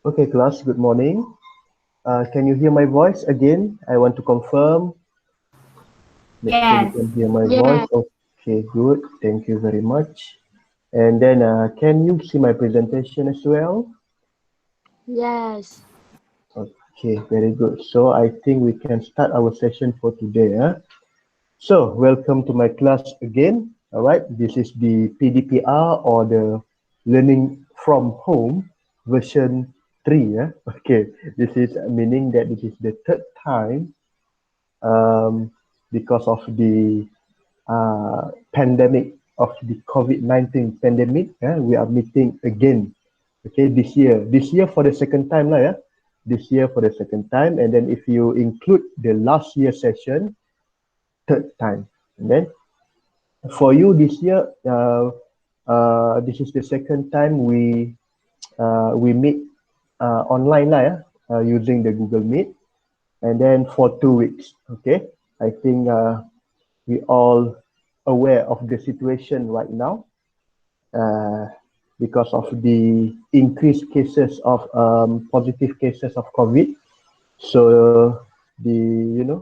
Okay, class, good morning. Can you hear my voice again? I want to confirm. Make sure you Yes. can hear my voice. Yeah, Okay, good. Thank you very much. And then, can you see my presentation as well? yes, Okay, very good. So I think we can start our session for today. So welcome to my class again. All right, this is the PDPR or the Learning from Home version 3. Okay, this is meaning that this is the third time because of the pandemic of the COVID-19 pandemic. We are meeting again. Okay, this year. This year for the second time lah. This year for the second time, and then if you include the last year session, third time. And then for you this year, this is the second time we meet online lah, using the Google Meet, and then for 2 weeks. Okay, I think we all aware of the situation right now because of the increased cases of positive cases of COVID. So the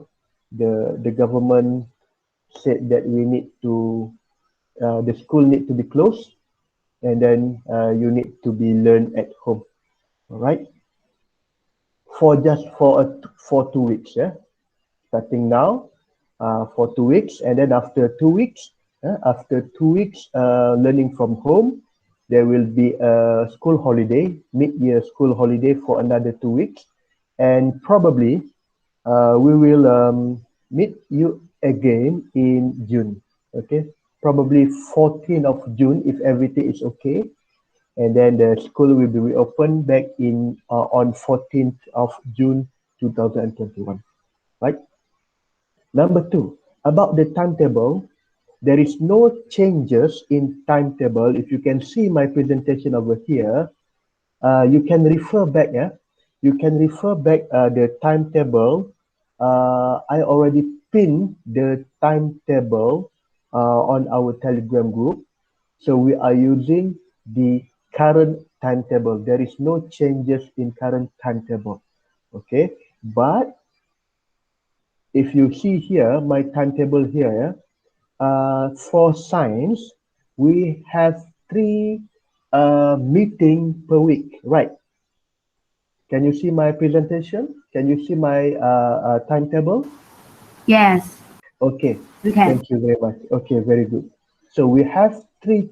government said that we need to the school need to be closed, and then you need to be learned at home. All right, for just for 2 weeks. Starting now, for 2 weeks, and then after 2 weeks, learning from home, there will be a school holiday, mid-year school holiday for another 2 weeks, and probably we will meet you again in June. Okay, probably 14th of June if everything is okay, and then the school will be reopened back in on 14th of June 2021. Right. Number two, about the timetable, there is no changes in timetable. If you can see my presentation over here, you can refer back. You can refer back the timetable. I already pinned the timetable on our Telegram group. So we are using the current timetable. There is no changes in current timetable. Okay, but if you see here, my timetable here, for science, we have 3 meeting per week, right? Can you see my presentation? Can you see my timetable? Yes. Okay, We can. thank you very much. Okay, very good. So we have three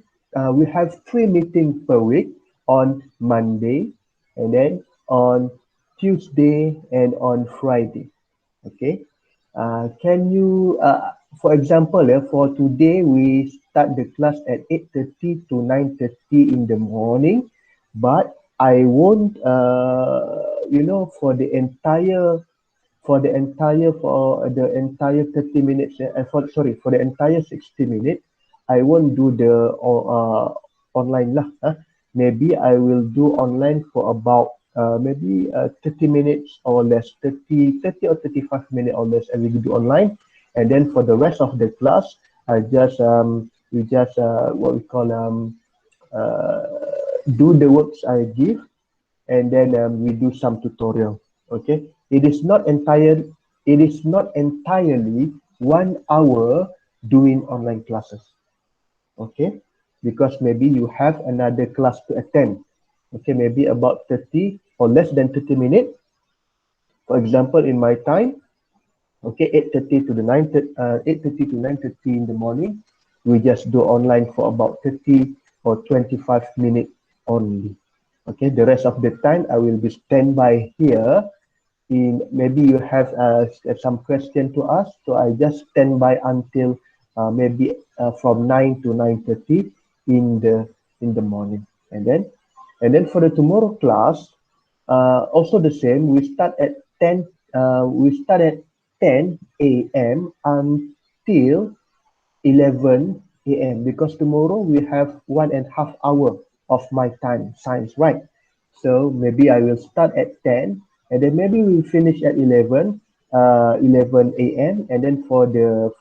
meetings per week on Monday, and then on Tuesday and on Friday. Okay. Can you, for example, for today, we start the class at 8:30 to 9:30 in the morning, but I won't, for the entire, for the entire 30 minutes, for the entire 60 minutes, I won't do the online lah. Maybe I will do online for about maybe 30 minutes or less, 30 or 35 minutes or less, I will do online. And then for the rest of the class, I just we just what we call uh, do the works I give, and then we do some tutorial. Okay, it is not entirely 1 hour doing online classes. Okay, because maybe you have another class to attend. Okay, maybe about 30 or less than 30 minutes. For example, in my time, okay, 8:30 to 9:30 in the morning, we just do online for about 30 or 25 minutes only. Okay, the rest of the time I will be standby here. In maybe you have some question to ask, so I just stand by until maybe from 9 to 9:30 in the morning, and then for the tomorrow class, also the same. We start at 10. We start at 10 a.m. until 11 a.m. because tomorrow we have 1.5 hour of my time science, right? So maybe I will start at 10, and then maybe we'll finish at 11 a.m. and then for the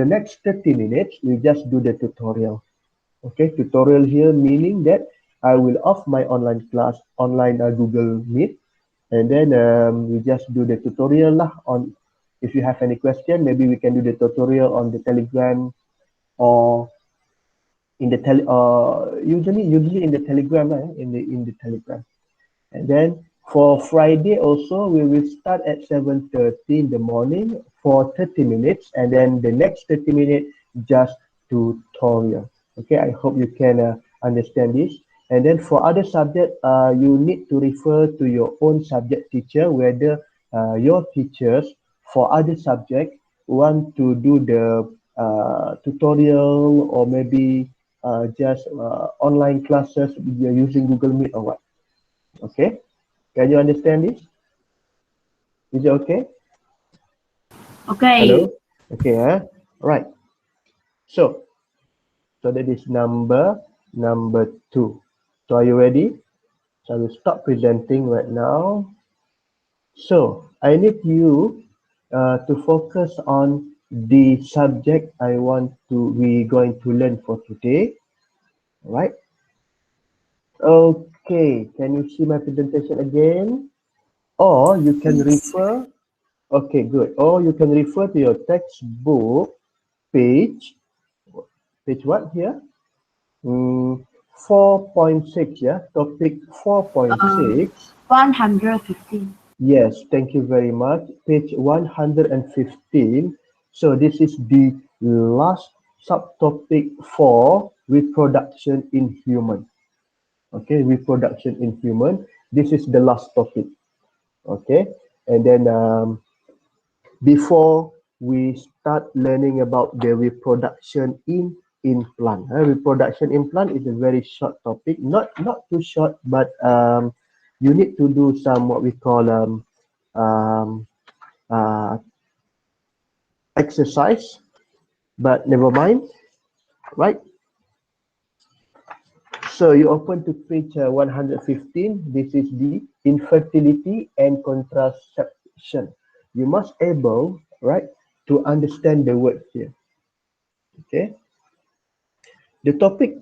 next 30 minutes we just do the tutorial. Okay, tutorial here meaning that I will off my online class, online Google Meet, and then we just do the tutorial lah on. If you have any question, maybe we can do the tutorial on the Telegram or in the usually in the Telegram lah, in the Telegram. And then for Friday also, we will start at 7:30 in the morning for 30 minutes, and then the next 30 minutes just tutorial. Okay, I hope you can understand this. And then for other subject, you need to refer to your own subject teacher, whether your teachers for other subject want to do the tutorial or maybe just online classes using Google Meet or what. Okay, can you understand this? Is it okay? Okay. Hello? Okay, right. So that is number 2. So are you ready? So I will stop presenting right now. So I need you to focus on the subject we're going to learn for today. All right. Okay, can you see my presentation again? Or you can refer, okay, good. Or you can refer to your textbook page what here? 4.6, yeah, topic 4.6. 115. Yes, thank you very much. Page 115. So this is the last subtopic for reproduction in human. Okay, reproduction in human. This is the last topic. Okay, and then before we start learning about the reproduction in plant. Reproduction in plant is a very short topic, not too short, but you need to do some what we call uh, exercise, but never mind, right? So you open to page 115. This is the infertility and contraception. You must able, right, to understand the word here. Okay. The topic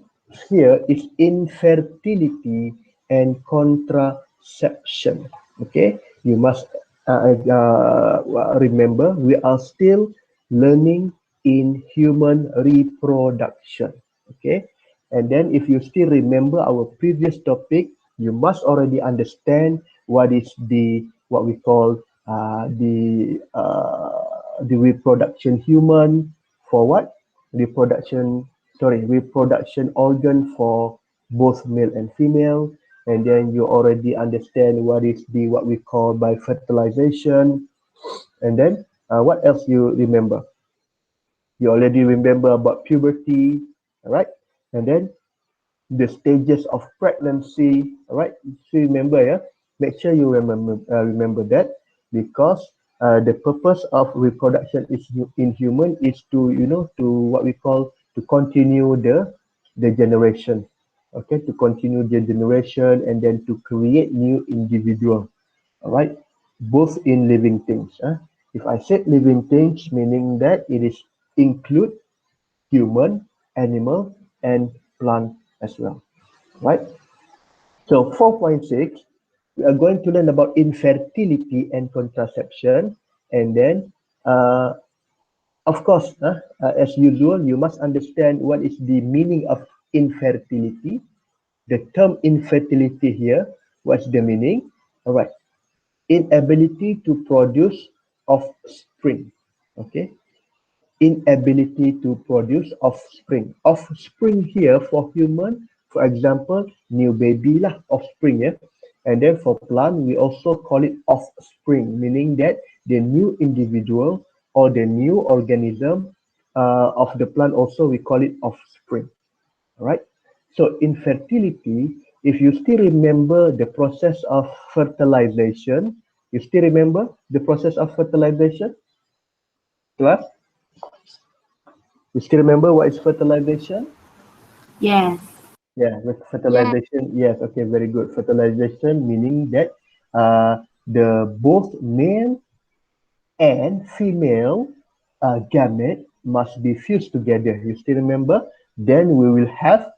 here is infertility and contraception. Okay. You must remember we are still learning in human reproduction. Okay. And then if you still remember our previous topic, you must already understand what is what we call the reproduction human for what? Reproduction organ for both male and female. And then you already understand what is what we call by fertilization. And then what else you remember? You already remember about puberty, all right? And then the stages of pregnancy, all right? So remember, yeah, make sure you remember that, because the purpose of reproduction in human is to to what we call to continue the generation, okay, to continue the generation and then to create new individual, all right, both in living things. If I said living things, meaning that it is include human, animal, and plant as well. Right? So 4.6, we are going to learn about infertility and contraception. And then, of course, as usual, you must understand what is the meaning of infertility. The term infertility here, what's the meaning? All right. Inability to produce offspring. Okay. Inability to produce offspring. Offspring here for human, for example, new baby lah, offspring, yeah. And then for plant, we also call it offspring, meaning that the new individual or the new organism of the plant also we call it offspring. All right. So infertility, if you still remember the process of fertilization, you still remember the process of fertilization? Class? You still remember what is fertilization? Yes. Yeah, with fertilization. Yes. Okay, very good. Fertilization meaning that the both male and female gamete must be fused together. You still remember? Then we will have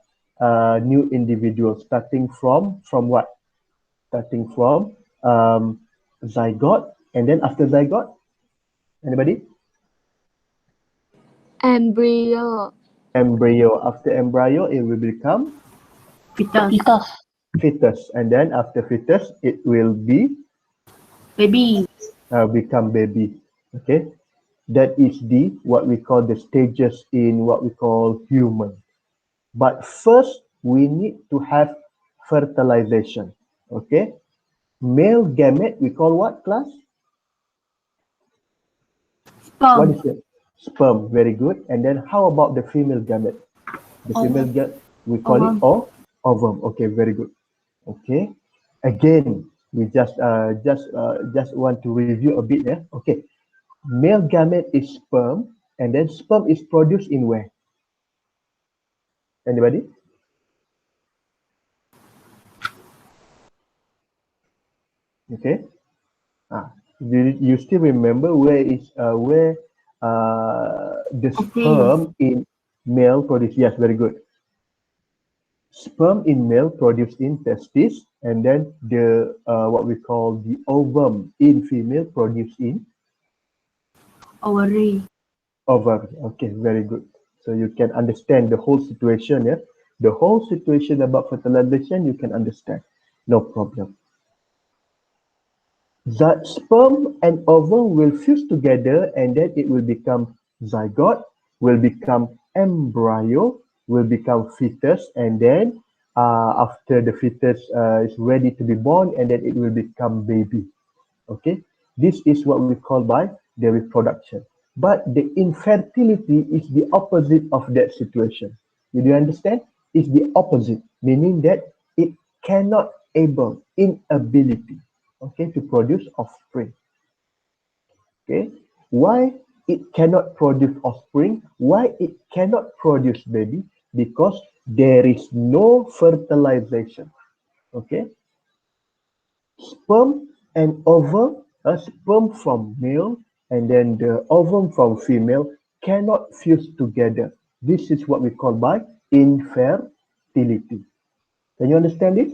new individuals, starting from what? Starting from zygote, and then after zygote, anybody? Embryo. Embryo. After embryo, it will become Fetus. fetus, and then after fetus, it will be Baby. become baby. Okay, that is the what we call the stages in what we call human. But first, we need to have fertilization. Okay, male gamete we call what, class? What Sperm. is it? Sperm. Very good. And then how about the female gamete? The female Ovum. gamete we call it ovum. Okay, very good. Okay. Again, we just want to review a bit. Yeah. Okay. Male gamete is sperm, and then sperm is produced in where? Anybody? Okay. You still remember where the sperm in male produced? Yes, very good. Sperm in male produced in testis, and then the what we call the ovum in female produced in Ovary. ovary. Okay, very good. So you can understand the whole situation. Yeah, the whole situation about fertilization you can understand. No problem. That sperm and ovum will fuse together, and then it will become zygote, will become embryo, will become fetus, and then after the fetus is ready to be born, and then it will become baby. Okay, this is what we call by the reproduction. But the infertility is the opposite of that situation. Did you understand? It's the opposite, meaning that it cannot able, inability, okay, to produce offspring. Okay, why it cannot produce offspring? Why it cannot produce baby? Because there is no fertilization. Okay, sperm and ovum, a sperm from male and then the ovum from female cannot fuse together. This is what we call by infertility. Can you understand this?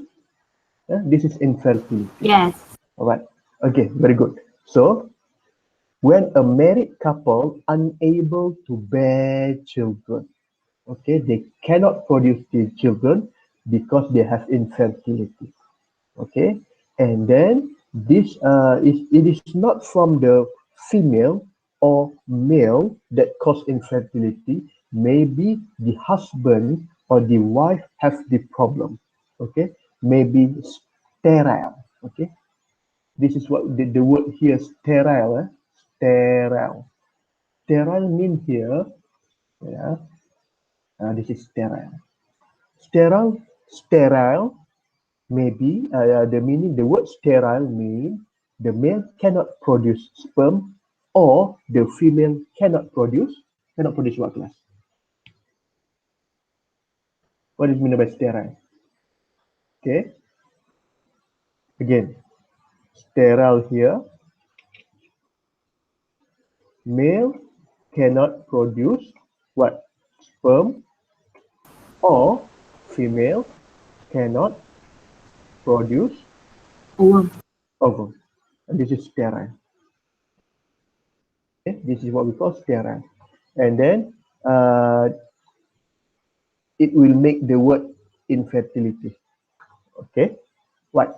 This is infertility. Yes. All right. Okay, very good. So, when a married couple unable to bear children, okay, they cannot produce the children because they have infertility. Okay, and then this it is not from the female or male that cause infertility. Maybe the husband or the wife have the problem. Okay, maybe sterile. Okay, this is what the word here sterile. Sterile. Sterile mean here. Yeah, this is sterile. Sterile. Maybe the meaning, the word sterile mean the male cannot produce sperm or the female cannot produce what, class? What is meant by sterile? Okay. Again, sterile here. Male cannot produce what? Sperm, or female cannot produce Ovum. ovum. And this is sterile. Okay, this is what we call sterile. And then it will make the word infertility. Okay, right.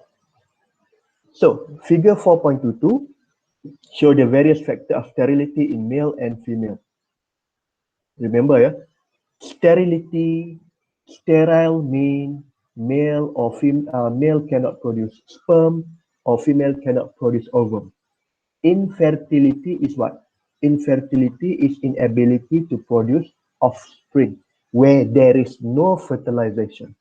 So figure 4.22 show the various factors of sterility in male and female. Remember, yeah, sterility, sterile mean male or female, male cannot produce sperm or female cannot produce ovum. Infertility is what? Infertility is inability to produce offspring where there is no fertilization.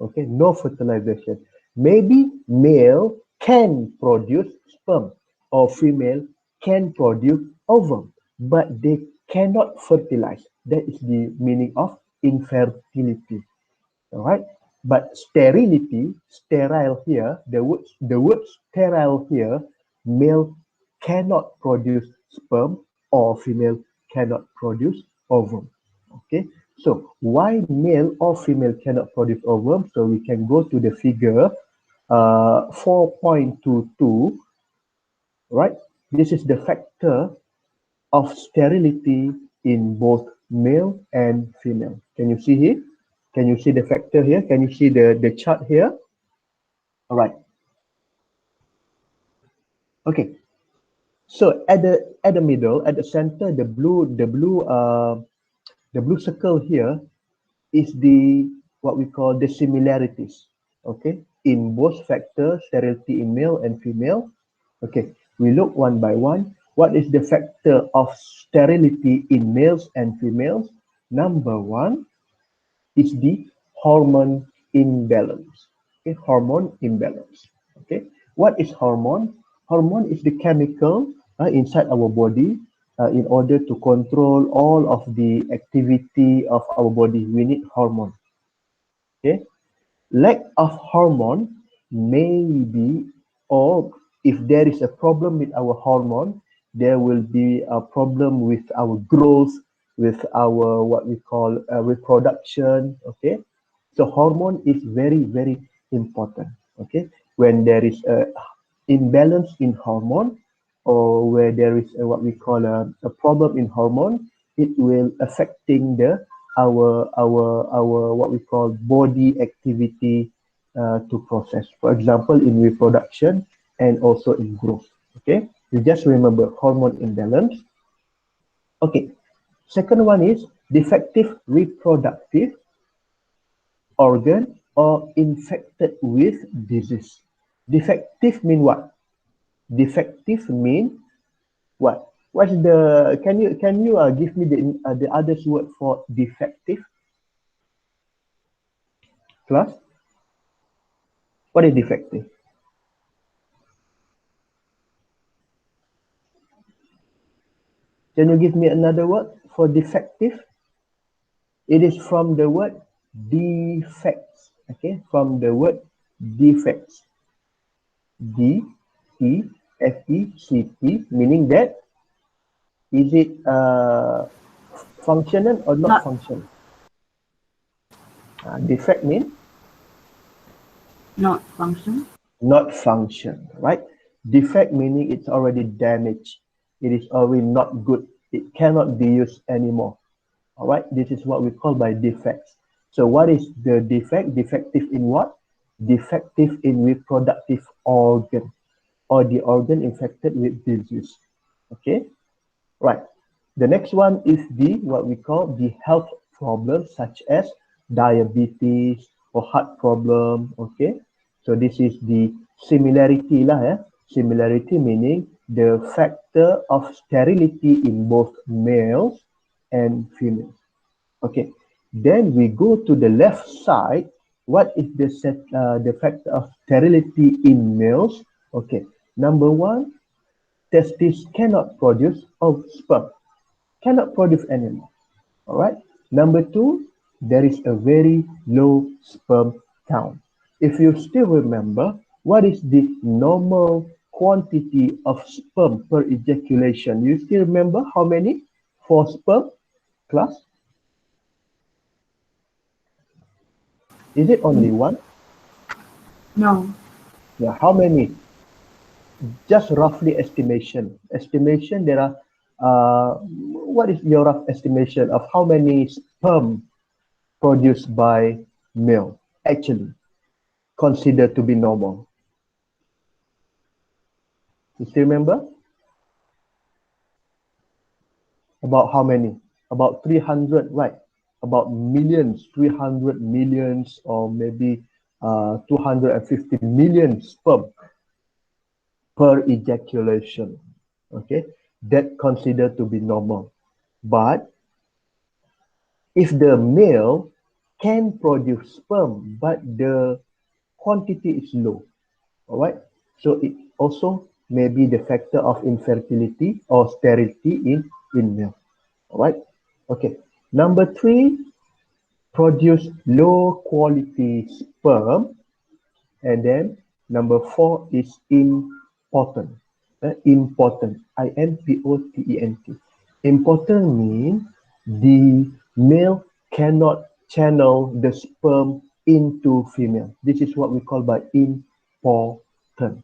Okay, no fertilization. Maybe male can produce sperm or female can produce ovum, but they cannot fertilize. That is the meaning of infertility. All right. But sterility, sterile here, the word sterile here, male cannot produce sperm or female cannot produce ovum. Okay. So why male or female cannot produce ovum? So we can go to the figure 4.22, right? This is the factor of sterility in both male and female. Can you see here? Can you see the factor here? Can you see the chart here? All right. Okay. So at the middle, at the center, the blue circle here is the what we call the similarities. Okay, in both factors, sterility in male and female. Okay, we look one by one. What is the factor of sterility in males and females? Number one is the hormone imbalance. Okay, hormone imbalance. Okay, what is hormone? Hormone is the chemical inside our body in order to control all of the activity of our body. We need hormone. Okay, lack of hormone may be, or if there is a problem with our hormone, there will be a problem with our growth, with our what we call reproduction. Okay, so hormone is very, very important. Okay, when there is a imbalance in hormone, or where there is what we call a problem in hormone, it will affecting the our what we call body activity to process. For example, in reproduction and also in growth. Okay, you just remember hormone imbalance. Okay, second one is defective reproductive organ or infected with disease. Defective mean what? Defective mean what? What's the? Can you give me the other word for defective? Class? What is defective? Can you give me another word for defective? It is from the word defects. Okay, from the word defects. D-E-F-E-C-T, meaning that is it functional or not functional? Defect mean? Not function. Not function, right? Defect meaning it's already damaged. It is already not good. It cannot be used anymore. All right, this is what we call by defects. So what is the defect? Defective in what? Defective in reproductive organ or the organ infected with disease. Okay, right. The next one is the what we call the health problems such as diabetes or heart problem. Okay, so this is the similarity lah. Similarity meaning the factor of sterility in both males and females. Okay, then we go to the left side. What is the factor of sterility in males? Okay, number one, testes cannot produce sperm, cannot produce anymore. All right. Number two, there is a very low sperm count. If you still remember, what is the normal quantity of sperm per ejaculation? You still remember how many for sperm, class? Is it only one? No. Yeah, how many? Just roughly estimation. Estimation, there are, what is your rough estimation of how many sperm produced by male actually considered to be normal? You still remember? About how many? About 300, right? About millions, 300 millions, or maybe 250 million sperm per ejaculation. Okay, that considered to be normal. But if the male can produce sperm, but the quantity is low, all right, so it also may be the factor of infertility or sterility in male. All right, okay. Number three, produce low quality sperm. And then number four is impotent. Impotent, I-M-P-O-T-E-N-T. Impotent means the male cannot channel the sperm into female. This is what we call by important.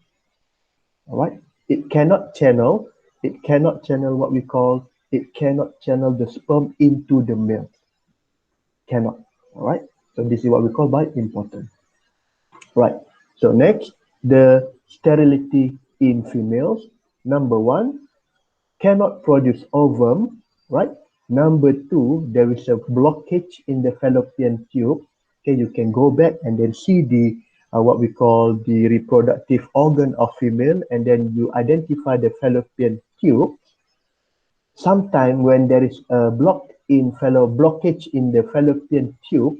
All right, it cannot channel what we call, it cannot channel the sperm into the male. Cannot. All right, so this is what we call by important. Right, so next, the sterility in females. Number one, cannot produce ovum, right? Number two, there is a blockage in the fallopian tube. Okay, you can go back and then see the what we call the reproductive organ of female, and then you identify the fallopian tube. Sometimes when there is a blockage in the fallopian tube,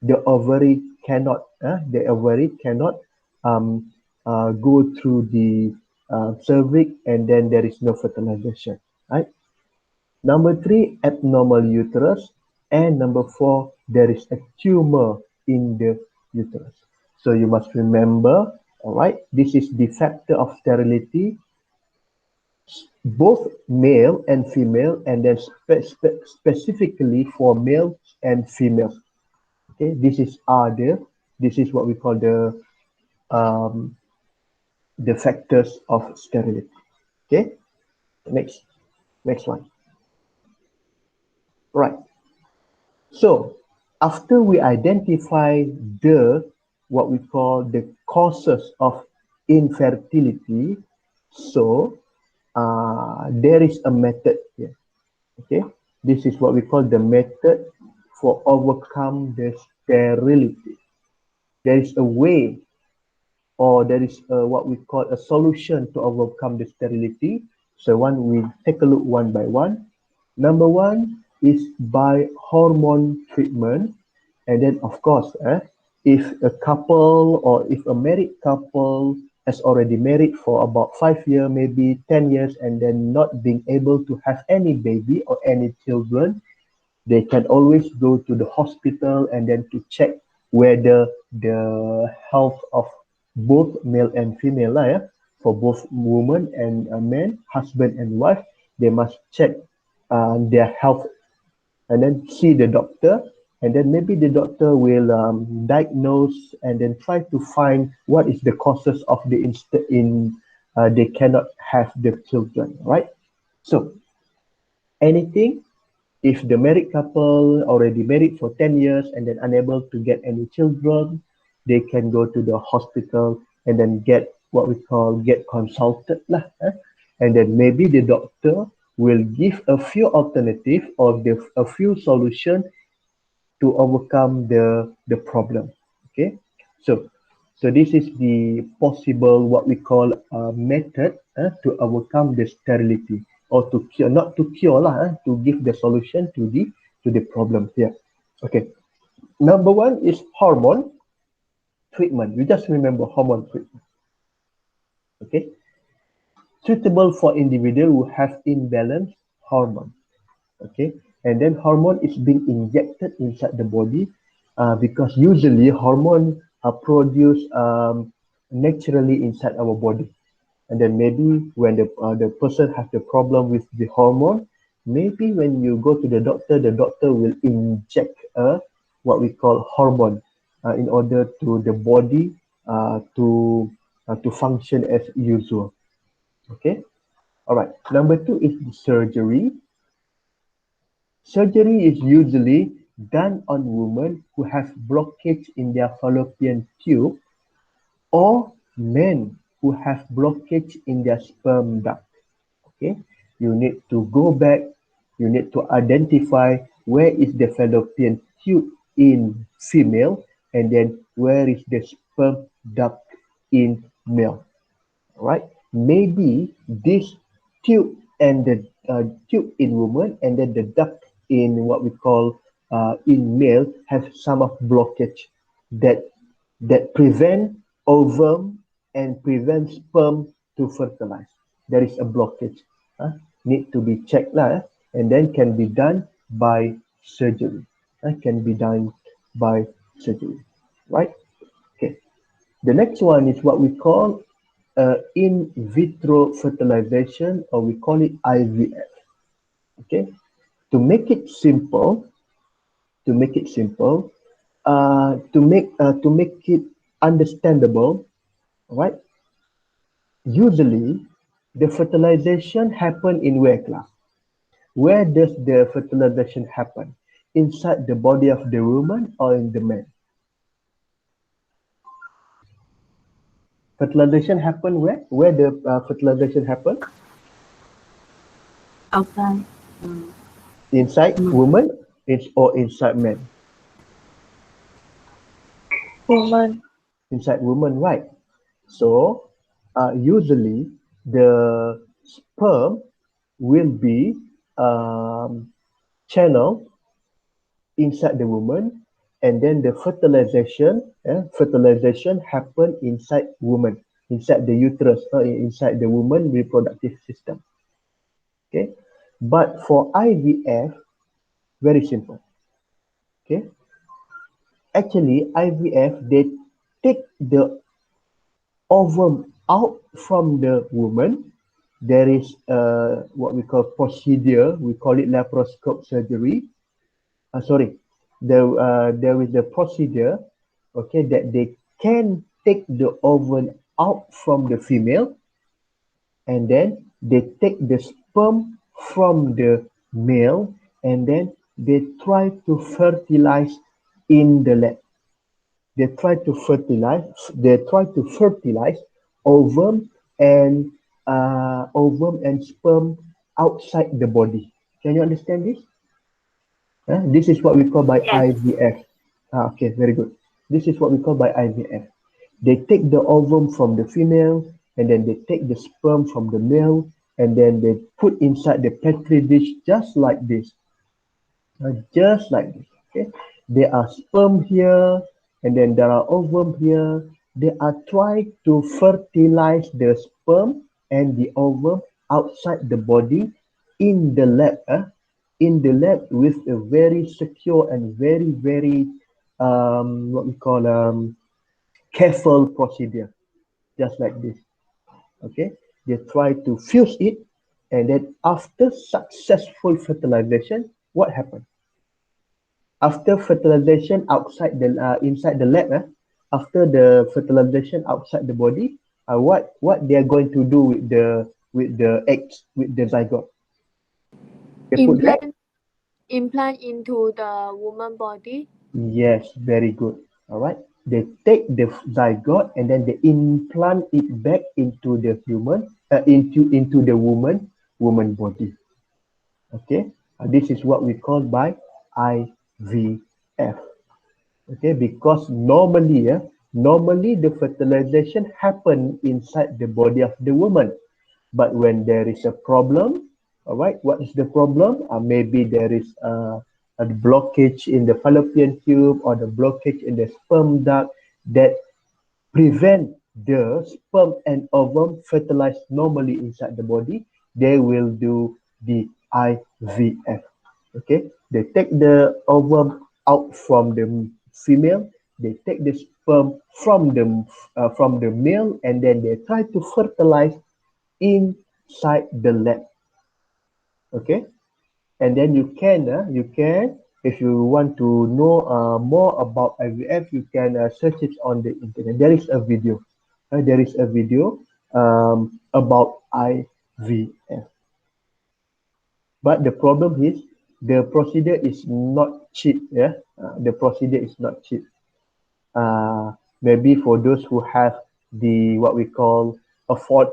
the ovary cannot go through the cervix, and then there is no fertilization, right? Number three, abnormal uterus, and number four, there is a tumor in the uterus. So you must remember, all right, this is the factor of sterility, both male and female, and then specifically for males and females. Okay, this is what we call the factors of sterility. Okay, next one. Right. So after we identify what we call the causes of infertility, so there is a method here. Okay, this is what we call the method for overcome the sterility. There is a way, or there is what we call a solution to overcome the sterility. So we take a look one by one. Number one is by hormone treatment, and then of course, if a couple or if a married couple has already married for about 5 years, maybe 10 years, and then not being able to have any baby or any children, they can always go to the hospital and then to check whether the health of both male and female, for both woman and man, husband and wife, they must check their health and then see the doctor, and then maybe the doctor will diagnose and then try to find what is the causes of they cannot have the children, right? So anything, if the married couple already married for 10 years and then unable to get any children, they can go to the hospital and then get what we call get consulted lah, and then maybe the doctor will give a few alternatives or a few solutions to overcome the problem. Okay, so this is the possible what we call method to overcome the sterility, or to cure, not to cure lah, to give the solution to the problem here. Okay, number one is hormone treatment. You just remember hormone treatment. Okay, suitable for individual who have imbalanced hormone. Okay, and then hormone is being injected inside the body because usually hormone are produced naturally inside our body, and then maybe when the person has the problem with the hormone, maybe when you go to the doctor will inject what we call hormone in order to the body to function as usual. Okay, all right. Number two is surgery. Surgery is usually done on women who have blockage in their fallopian tube, or men who have blockage in their sperm duct. Okay, you need to go back, you need to identify where is the fallopian tube in female, and then where is the sperm duct in male. Right? Maybe this tube and the tube in woman and then the duct in what we call in male have some of blockage that prevent ovum and prevent sperm to fertilize. There is a blockage. Need to be checked lah, and then can be done by surgery. Can be done by surgery. Right? Okay. The next one is what we call in vitro fertilization, or we call it IVF. Okay, to make it simple, to make it simple, to make it understandable, right? Usually, the fertilization happen in where class? Where does the fertilization happen? Inside the body of the woman or in the man? Fertilization happen where? Where the fertilization happen? Outside. Inside woman or inside man? Woman. Inside woman, right? So usually the sperm will be channeled inside the woman, and then the fertilization happen inside woman, inside the uterus, inside the woman reproductive system. Okay, but for IVF, very simple. Okay, actually IVF, they take the ovum out from the woman. There is what we call procedure. We call it laparoscope surgery. There is the procedure, okay, that they can take the ovum out from the female, and then they take the sperm from the male, and then they try to fertilize in the lab. They try to fertilize ovum and sperm outside the body. Can you understand this? This is what we call by Yes. IVF. Okay, very good. This is what we call by IVF. They take the ovum from the female, and then they take the sperm from the male, and then they put inside the petri dish just like this. Just like this. Okay, there are sperm here, and then there are ovum here. They are trying to fertilize the sperm and the ovum outside the body in the lab. In the lab with a very secure and very what we call careful procedure, just like this. Okay, they try to fuse it, and then after successful fertilization, what happened? After fertilization outside the inside the lab, after the fertilization outside the body, what they are going to do with the eggs, with the zygote? They put that. Implant into the woman body. Yes, very good. All right. They take the zygote and then they implant it back into the human, into the woman body. Okay. This is what we call by IVF. Okay, because normally the fertilization happen inside the body of the woman, but when there is a problem, all right, what is the problem? Maybe there is a blockage in the fallopian tube or the blockage in the sperm duct that prevent the sperm and ovum fertilize normally inside the body. They will do the IVF. Okay, they take the ovum out from the female, they take the sperm from the male, and then they try to fertilize inside the lab. Okay, and then you can if you want to know more about IVF, you can search it on the internet. There is a video. About IVF. But the problem is the procedure is not cheap. The procedure is not cheap. Maybe for those who have the what we call afford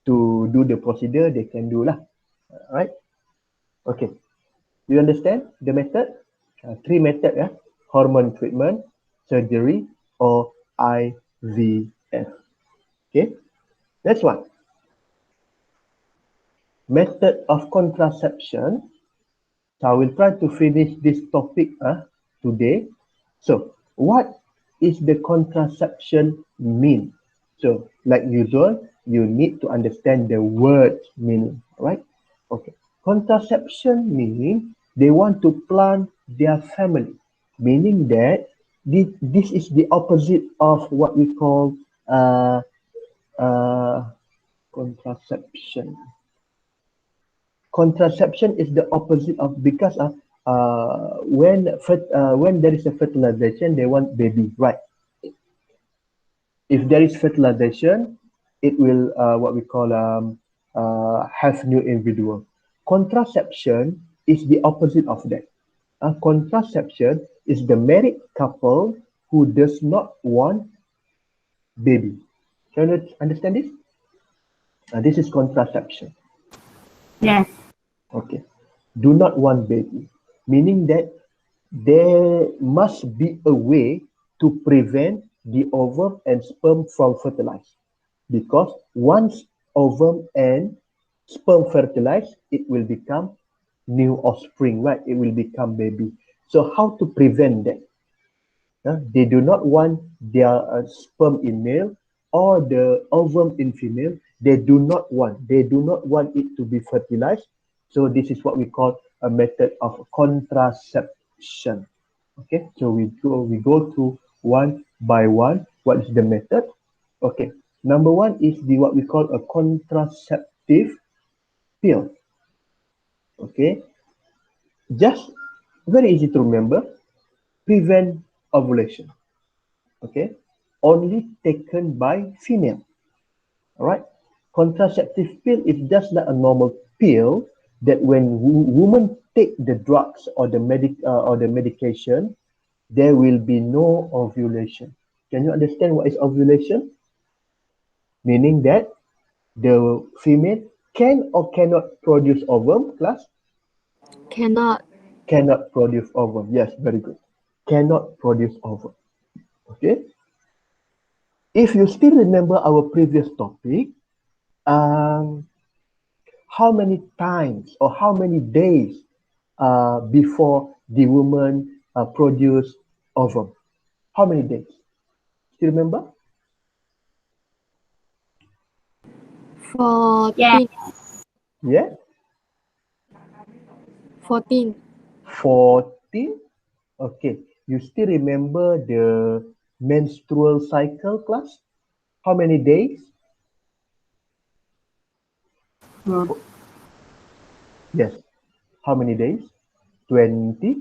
to do the procedure, they can do lah. Right? Okay. Do you understand the method? Three methods, hormone treatment, surgery, or IVF. Okay. Next one. Method of contraception. So I will try to finish this topic today. So what is the contraception mean? So like usual, you need to understand the word meaning, right? Okay. Contraception meaning they want to plan their family, meaning that this is the opposite of what we call contraception. Contraception is the opposite of, because when there is a fertilization, they want baby, right? If there is fertilization, it will what we call have new individual. Contraception is the opposite of that. Contraception is the married couple who does not want baby. Can you understand this? This is contraception. Yes. Okay. Do not want baby, meaning that there must be a way to prevent the ovum and sperm from fertilize. Because once ovum and sperm fertilize, it will become new offspring, right? It will become baby. So how to prevent that? They do not want their sperm in male or the ovum in female. They do not want it to be fertilized. So this is what we call a method of contraception. Okay, so we go through one by one. What is the method? Okay, number one is what we call a contraceptive pill. Okay, just very easy to remember. Prevent ovulation. Okay, only taken by female. All right, contraceptive pill is just like a normal pill that when women take the drugs or the medication, there will be no ovulation. Can you understand what is ovulation? Meaning that the female can or cannot produce ovum, class? Cannot. Cannot produce ovum. Yes, very good. Cannot produce ovum. Okay. If you still remember our previous topic, how many times or how many days before the woman produce ovum? How many days? Still remember? 14. Yeah. 14. 14. Okay. You still remember the menstrual cycle, class? How many days? Yes. How many days? 20?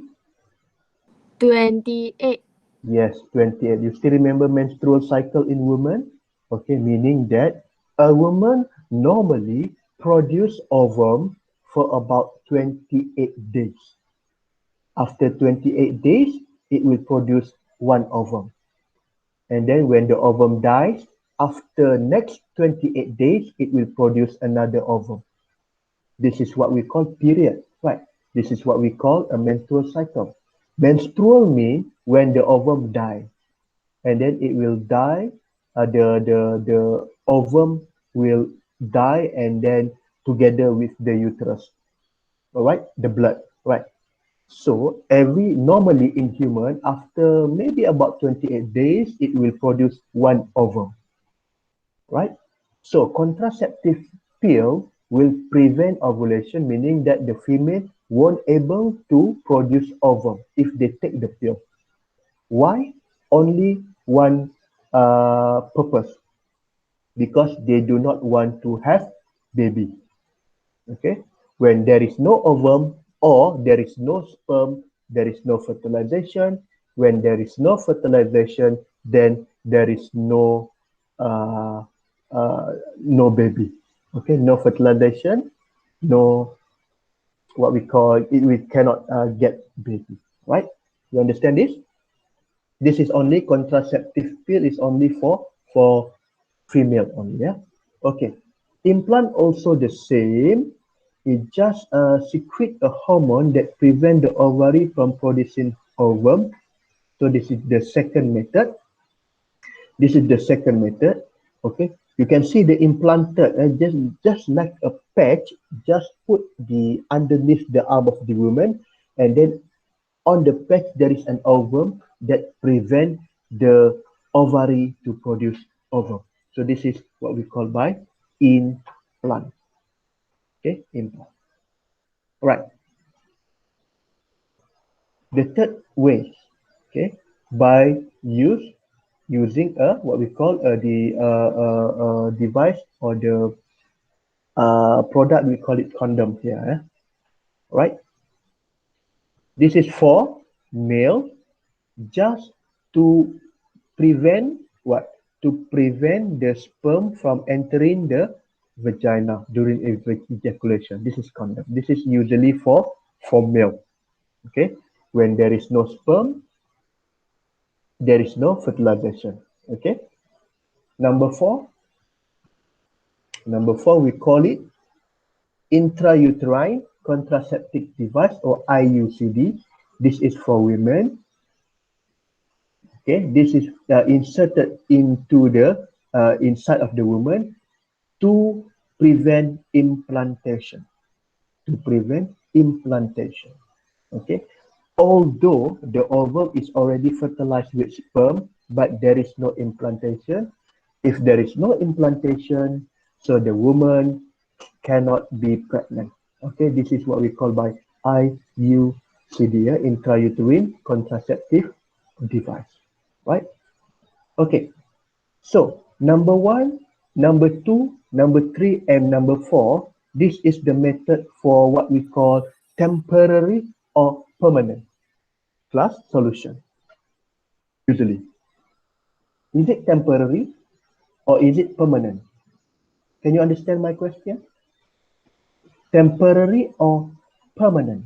28. Yes, 28. You still remember menstrual cycle in women? Okay, meaning that a woman normally produce ovum for about 28 days. After 28 days, it will produce one ovum. And then when the ovum dies, after next 28 days, it will produce another ovum. This is what we call period, right? This is what we call a menstrual cycle. Menstrual means when the ovum dies, and then it will die. The ovum will die, and then together with the uterus, all right, the blood, right? So normally in human, after maybe about 28 days, it will produce one ovum, right? So contraceptive pill will prevent ovulation, meaning that the female won't able to produce ovum if they take the pill. Why? Only one purpose, because they do not want to have baby. Okay, when there is no ovum or there is no sperm, there is no fertilization. When there is no fertilization, then there is no no baby. Okay, no fertilization, no what we call it. We cannot get baby. Right? You understand this? This is only contraceptive pill is only for female only. Yeah. Okay. Implant also the same. It just secrete a hormone that prevent the ovary from producing ovum. So this is the second method. This is the second method. Okay. You can see the implanted just like a patch. Just put the underneath the arm of the woman, and then on the patch there is an ovum that prevent the ovary to produce ovum. So this is what we call by implant. Okay, implant. Right. The third way, okay, by using a what we call the device or the product, we call it condom here, right? This is for male, just to prevent what? To prevent the sperm from entering the vagina during ejaculation. This is condom. This is usually for male. Okay, when there is no sperm, there is no fertilization. Okay, number four, we call it intrauterine contraceptive device, or IUCD. This is for women. Okay, this is inserted into the inside of the woman to prevent implantation. To prevent implantation. Okay, although the ovum is already fertilized with sperm, but there is no implantation. If there is no implantation, so the woman cannot be pregnant. Okay, this is what we call by IUCD, intrauterine contraceptive device, right? Okay, so number one, number two, number three, and number four, this is the method for what we call temporary or permanent flush solution. Usually, is it temporary or is it permanent? Can you understand my question? Temporary or permanent?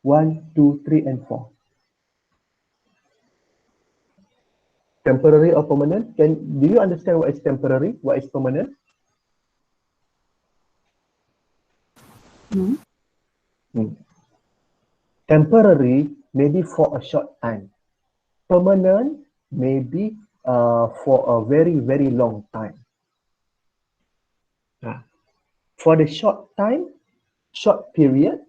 1, 2, 3, and 4. Temporary or permanent? Do you understand what is temporary? What is permanent? No. Temporary maybe for a short time. Permanent maybe for a very, very long time. For the short time, short period,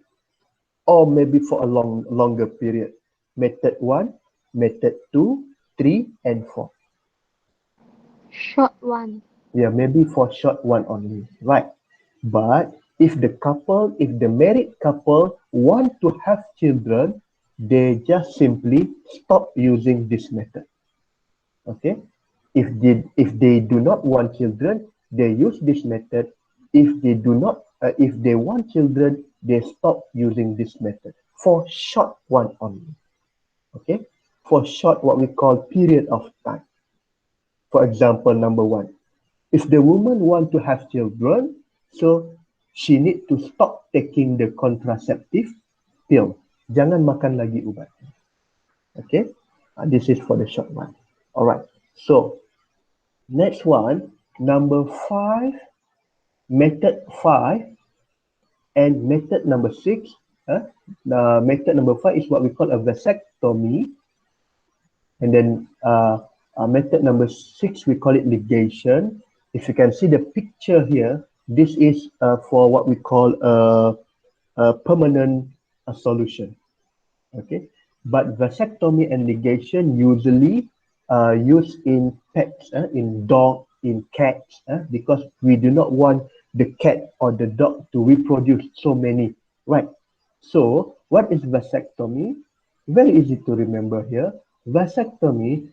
or maybe for a longer period. Method 1, method 2, 3, and 4. Short one. Yeah, maybe for short one only, right? But if the married couple want to have children, they just simply stop using this method. Okay? If they do not want children, they use this method. If they want children, they stop using this method for short one only. Okay? For short, what we call period of time. For example, number one, if the woman want to have children, so she need to stop taking the contraceptive pill. Jangan makan lagi ubat. Okay? This is for the short one. All right. So, next one, number 5, method 5, and method number 6. Method number 5 is what we call a vasectomy. And then method number 6, we call it ligation. If you can see the picture here, this is for what we call a permanent solution. Okay, but vasectomy and ligation usually used in pets, in dog, in cats, because we do not want the cat or the dog to reproduce so many, right? So what is vasectomy? Very easy to remember here. Vasectomy,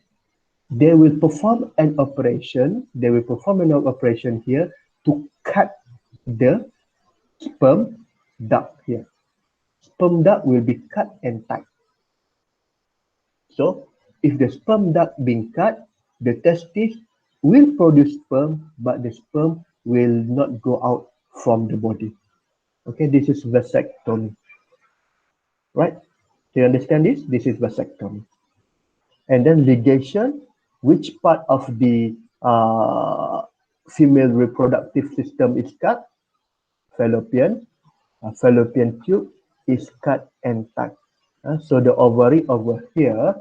they will perform an operation here to cut the sperm duct here. Sperm duct will be cut and tied. So if the sperm duct being cut, the testis will produce sperm, but the sperm will not go out from the body. Okay, this is vasectomy. Right? Do you understand this? This is vasectomy. And then ligation, which part of the female reproductive system is cut? Fallopian. Fallopian tube is cut and tied. So the ovary over here,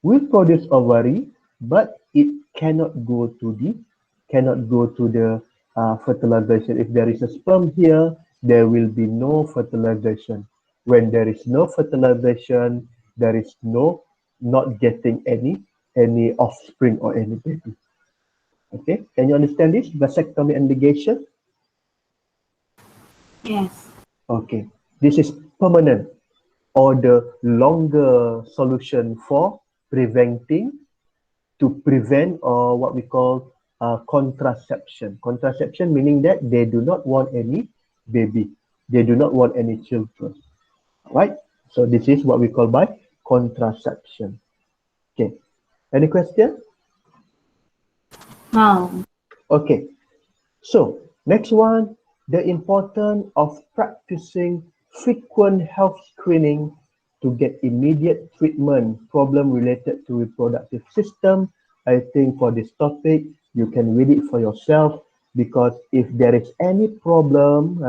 will produce ovary, but it cannot go to the fertilization. If there is a sperm here, there will be no fertilization. When there is no fertilization, there is not getting any offspring or any baby. Okay, can you understand this? Vasectomy and ligation? Yes. Okay, this is permanent or the longer solution for to prevent or what we call contraception. Contraception meaning that they do not want any baby. They do not want any children, right? So this is what we call by contraception. Okay, any question? No. Okay, so next one, the importance of practicing frequent health screening to get immediate treatment problem related to reproductive system. I think for this topic, you can read it for yourself, because if there is any problem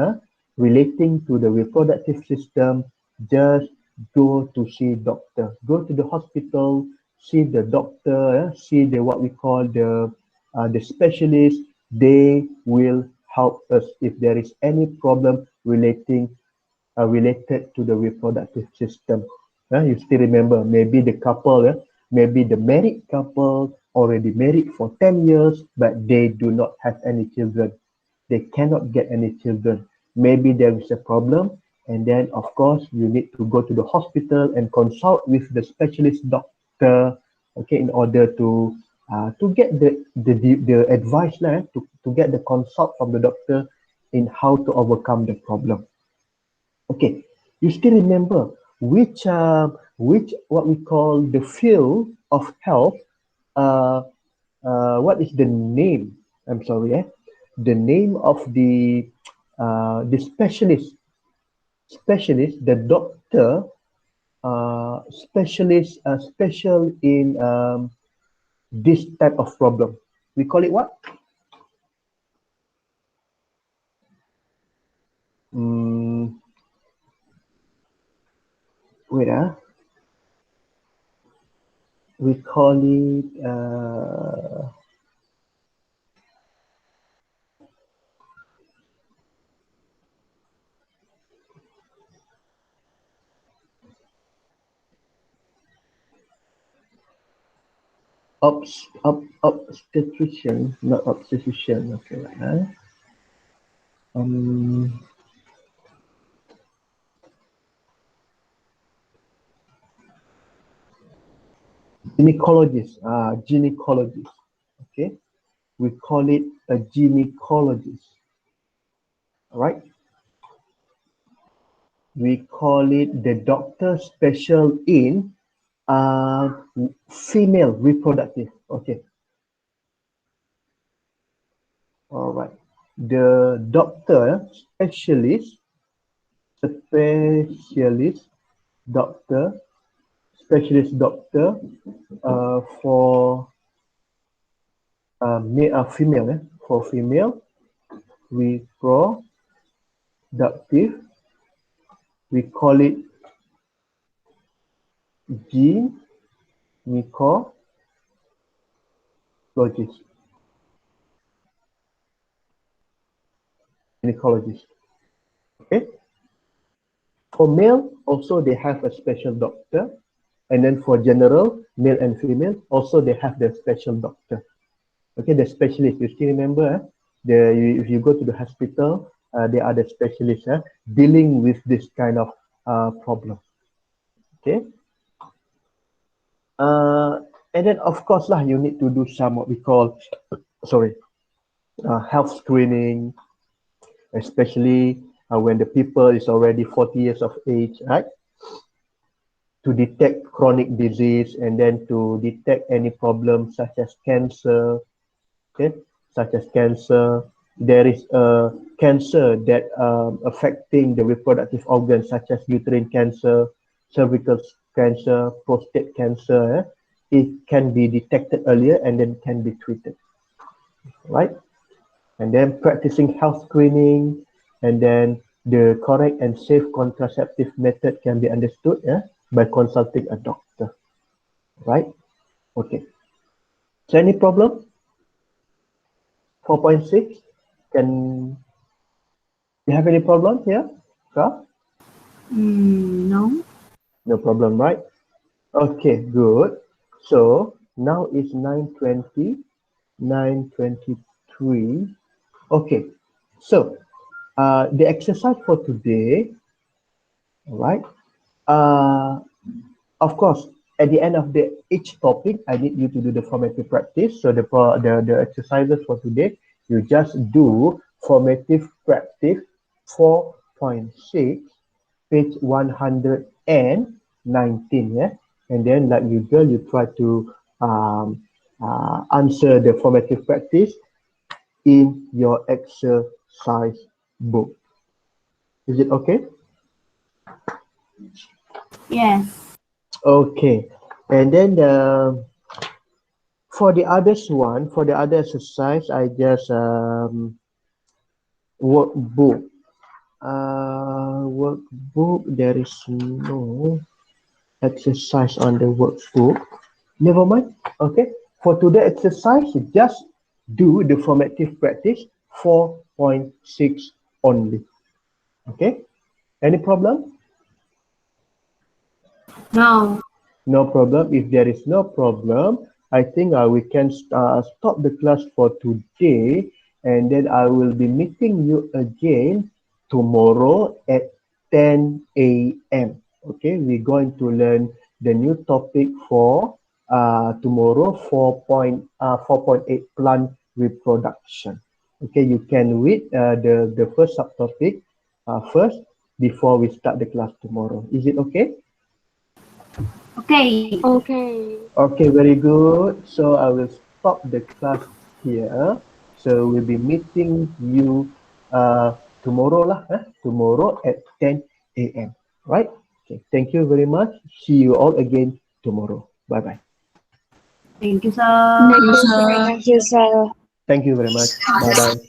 relating to the reproductive system, just go to see doctor. Go to the hospital, see the doctor, see the what we call the specialist. They will help us if there is any problem related to the reproductive system. You still remember, maybe the couple, maybe the married couple already married for 10 years, but they do not have any children. They cannot get any children. Maybe there is a problem, and then of course you need to go to the hospital and consult with the specialist doctor, okay, in order to get the advice to get the consult from the doctor in how to overcome the problem. Okay, you still remember which what we call the field of health? What is the name? I'm sorry, the name of the specialist, the doctor, specialist, special in this type of problem. We call it what? Wait, we call it obstetrician, not obstetrician. Okay, right? Gynecologist. Gynecologist. Okay, we call it a gynecologist. All right. We call it the doctor special in female reproductive. Okay. All right. The doctor specialist doctor for female, for female reproductive. We call it gynecologist. Okay. For male, also they have a special doctor, and then for general, male and female, also they have their special doctor. Okay, the specialist. You still remember? If you go to the hospital, they are the specialists dealing with this kind of problem. Okay. And then of course you need to do some what we call, health screening, especially when the people is already 40 years of age, right? To detect chronic disease, and then to detect any problems such as cancer. Okay, such as cancer. There is a cancer that affecting the reproductive organs, such as uterine cancer, cervical cancer, prostate cancer. It can be detected earlier and then can be treated, right? And then practicing health screening, and then the correct and safe contraceptive method can be understood by consulting a doctor, right? Okay. Is there any problem? 4.6. Can you have any problem here? No. No problem, right? Okay, good. So now it's 9:20, 9:23. Okay, so the exercise for today, all right? Of course, at the end of each topic, I need you to do the formative practice. So the exercises for today, you just do formative practice for 4.6, page 119, yeah? And then like usual, you try to answer the formative practice in your exercise book. Is it okay? Yes. Okay. And then for the others one, for the other exercise, I just workbook. Workbook, there is no exercise on the workbook. Never mind. Okay. For today exercise, just do the formative practice 4.6 only. Okay. Any problem? No. No problem. If there is no problem, I think we can stop the class for today, and then I will be meeting you again tomorrow at 10 a.m. Okay, we're going to learn the new topic for tomorrow, 4.8 plant reproduction. Okay, you can read the first subtopic first before we start the class tomorrow. Is it okay? Okay. Okay. Okay, very good. So I will stop the class here. So we'll be meeting you tomorrow lah, tomorrow at 10 a.m. Right? Okay, thank you very much. See you all again tomorrow. Bye bye. Thank you, sir. Thank you, sir. Thank you, sir. Thank you very much. Bye bye.